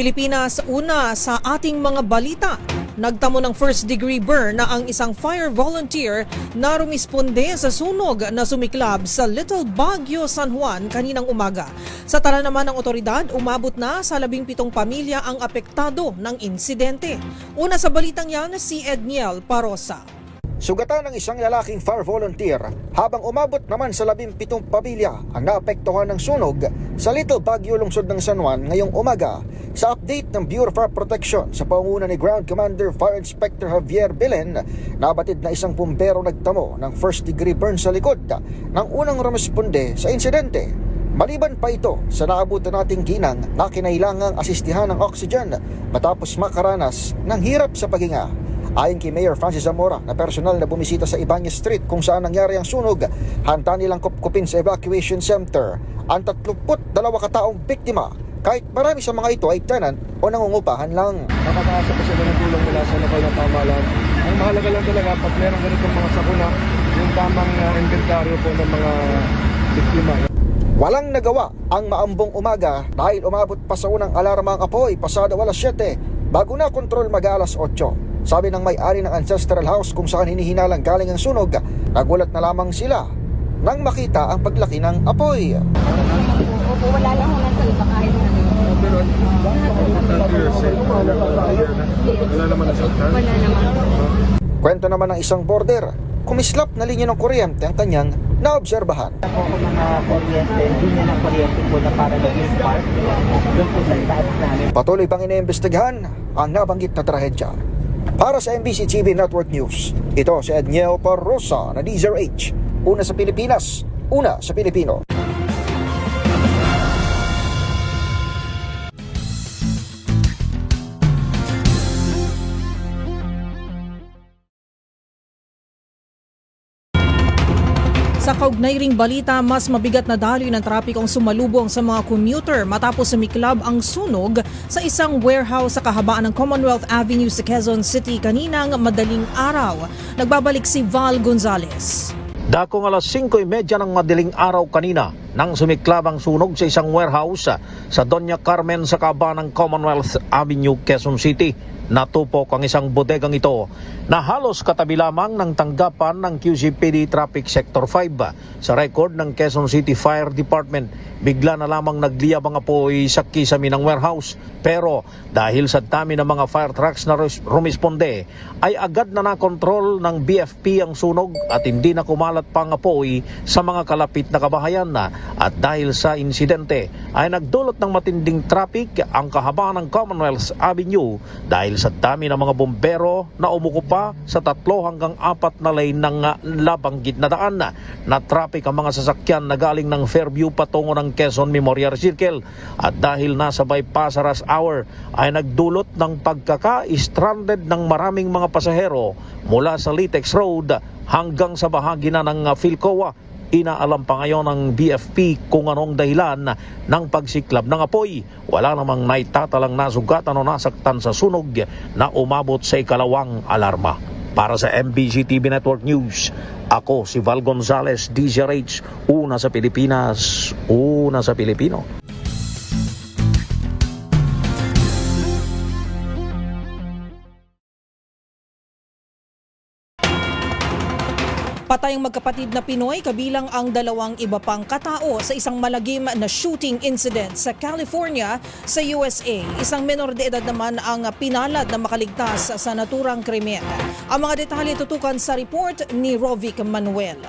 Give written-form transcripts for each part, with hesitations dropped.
Pilipinas, una sa ating mga balita. Nagtamo ng first-degree burn na ang isang fire volunteer na rumisponde sa sunog na sumiklab sa Little Baguio, San Juan kaninang umaga. Sa tala naman ng otoridad, umabot na sa 17 pamilya ang apektado ng insidente. Una sa balitang yan, si Edniel Parosa. Sugatan ng isang lalaking fire volunteer habang umabot naman sa 17 pamilya ang naapektuhan ng sunog sa Little Baguio, lungsod ng San Juan ngayong umaga. Sa update ng Bureau of Fire Protection sa pangunguna ni Ground Commander Fire Inspector Javier Belen, nabatid na isang bumbero nagtamo ng first-degree burn sa likod ng unang rumisponde sa insidente. Maliban pa ito sa naabutan nating ginang na kinailangang asistihan ng oxygen matapos makaranas ng hirap sa paghinga. Ayon kay Mayor Francis Zamora na personal na bumisita sa Ibanez Street kung saan nangyari ang sunog, handa nilang kupkupin sa evacuation center ang 32 kataong biktima, kahit marami sa mga ito ay tenant o nangungupahan lang. Nakakaasa pa sila ng tulong mula sa lokal na pamahalaan. Ang mahalaga lang talaga pag meron ganitong mga sakuna, yung tamang inventaryo po ng mga biktima. Walang nagawa ang maambong umaga dahil umabot pa sa unang alarma ang apoy pasado alas 7 bago na kontrol mag-alas 8. Sabi ng may-ari ng ancestral house kung saan hinihinalang galing ang sunog, nagulat na lamang sila nang makita ang paglaki ng apoy. Opo, wala lang naman sa iba kahit Wala naman na saktan? wala naman. Kwento naman ng isang border, kumislap na linya ng kuryente ang kanyang naobserbahan. Po kung mga kuryente, linya ng kuryente po na para nag-spark doon po sa taas namin. Patuloy pang iniimbestigahan ang nabanggit na trahedya. Para sa MBC TV Network News, ito si Edniel Parosa na DZRH. Una sa Pilipinas, una sa Pilipino. Sa kaugnay ring balita, mas mabigat na daloy ng trapiko ang sumalubong sa mga commuter matapos sumiklab ang sunog sa isang warehouse sa kahabaan ng Commonwealth Avenue sa Quezon City kaninang madaling araw. Nagbabalik si Val Gonzales. Dakong alas 5:30 ng madaling araw kanina nang sumiklab ang sunog sa isang warehouse sa Doña Carmen sa kahabaan ng Commonwealth Avenue, Quezon City. Natupok ang isang bodegang ito na halos katabi lamang ng tanggapan ng QCPD Traffic Sector 5. Sa record ng Quezon City Fire Department, bigla na lamang nagliyab ang apoy sa kisame ng warehouse. Pero dahil sa dami ng mga fire trucks na rumisponde, ay agad na nakontrol ng BFP ang sunog at hindi na kumalat pa ang apoy sa mga kalapit na kabahayan. At dahil sa insidente, ay nagdulot ng matinding traffic ang kahabaan ng Commonwealth Avenue dahil sa dami ng mga bombero na umukupa sa 3 hanggang 4 na lane ng nabanggit na daan. Na traffic ang mga sasakyan na galing ng Fairview patungo ng Quezon Memorial Circle at dahil nasa bypass rush hour ay nagdulot ng pagkaka-stranded ng maraming mga pasahero mula sa Litex Road hanggang sa bahagi na ng Philcoa. Inaalam pa ngayon ng BFP kung anong dahilan ng pagsiklab ng apoy. Wala namang naitatalang nasugatan o nasaktan sa sunog na umabot sa ikalawang alarma. Para sa MBC TV Network News, ako si Val Gonzales, DZRH, una sa Pilipinas, una sa Pilipino. Patay ang magkapatid na Pinoy kabilang ang 2 iba pang katao sa isang malagim na shooting incident sa California sa USA. Isang menor de edad naman ang pinalad na makaligtas sa naturang krimen. Ang mga detalye tutukan sa report ni Rovic Manuel.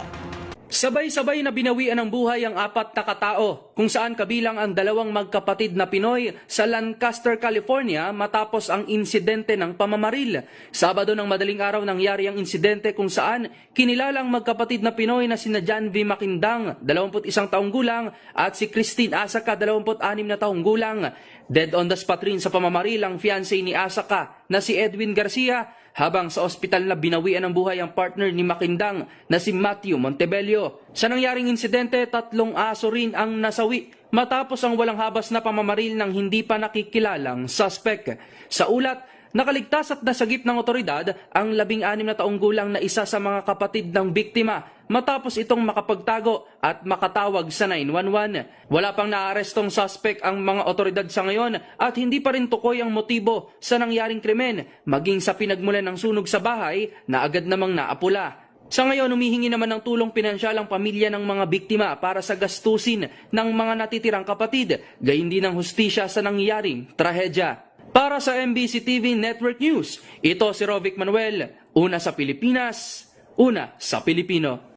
Sabay-sabay na binawian ng buhay ang 4 na katao kung saan kabilang ang 2 magkapatid na Pinoy sa Lancaster, California matapos ang insidente ng pamamaril. Sabado ng madaling araw nangyari ang insidente kung saan kinilalang magkapatid na Pinoy na sina John V. Maquindang, 21 taong gulang at si Christine Asaca, 26 na taong gulang. Dead on the spot rin sa pamamaril ang fiancé ni Asaca na si Edwin Garcia, habang sa ospital na binawian ng buhay ang partner ni Maquindang na si Matthew Montebello. Sa nangyaring insidente, 3 aso rin ang nasawi matapos ang walang habas na pamamaril ng hindi pa nakikilalang suspect. Sa ulat, Nakaligtas at nasagip ng otoridad ang 16 na taong gulang na isa sa mga kapatid ng biktima matapos itong makapagtago at makatawag sa 911. Wala pang naarestong suspect ang mga otoridad sa ngayon at hindi pa rin tukoy ang motibo sa nangyaring krimen maging sa pinagmulan ng sunog sa bahay na agad namang naapula. Sa ngayon, humihingi naman ng tulong pinansyal ang pamilya ng mga biktima para sa gastusin ng mga natitirang kapatid, gayon din ng hustisya sa nangyaring trahedya. Para sa MBC TV Network News, ito si Rovic Manuel, una sa Pilipinas, una sa Pilipino.